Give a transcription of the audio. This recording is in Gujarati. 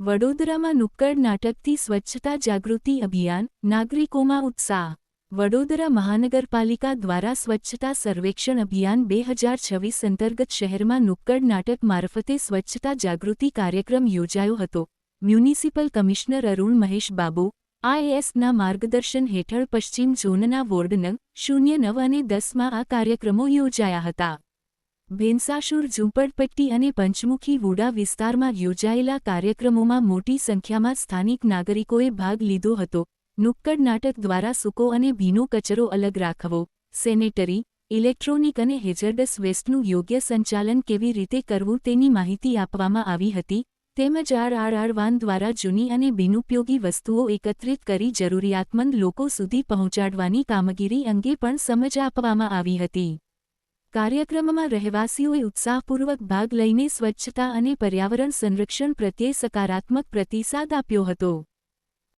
વડોદરામાં નુક્કડ નાટકથી સ્વચ્છતા જાગૃતિ અભિયાન, નાગરિકોમાં ઉત્સાહ. વડોદરા મહાનગરપાલિકા દ્વારા સ્વચ્છતા સર્વેક્ષણ અભિયાન 2026 અંતર્ગત શહેરમાં નુક્કડ નાટક મારફતે સ્વચ્છતા જાગૃતિ કાર્યક્રમ યોજાયો હતો. મ્યુનિસિપલ કમિશનર અરુણ મહેશ બાબુ, આઈએએસના માર્ગદર્શન હેઠળ પશ્ચિમ ઝોનના વોર્ડ નં. 09 અને 10માં આ કાર્યક્રમો યોજાયા હતા. ભેંસાસુર ઝૂંપડપટ્ટી અને પંચમુખી વુડા વિસ્તારમાં યોજાયેલા કાર્યક્રમોમાં મોટી સંખ્યામાં સ્થાનિક નાગરિકોએ ભાગ લીધો હતો. નુક્કડ નાટક દ્વારા સૂકો અને ભીનો કચરો અલગ રાખવો, સેનેટરી, ઇલેક્ટ્રોનિક અને હેઝર્ડસ વેસ્ટનું યોગ્ય સંચાલન કેવી રીતે કરવું તેની માહિતી આપવામાં આવી હતી, તેમજ આરઆરઆર વાન દ્વારા જૂની અને બિનઉપયોગી વસ્તુઓ એકત્રિત કરી જરૂરિયાતમંદ લોકો સુધી પહોંચાડવાની કામગીરી અંગે પણ સમજ આપવામાં આવી હતી. કાર્યક્રમમાં રહેવાસીઓએ ઉત્સાહપૂર્વક ભાગ લઈને સ્વચ્છતા અને પર્યાવરણ સંરક્ષણ પ્રત્યે સકારાત્મક પ્રતિસાદ આપ્યો હતો.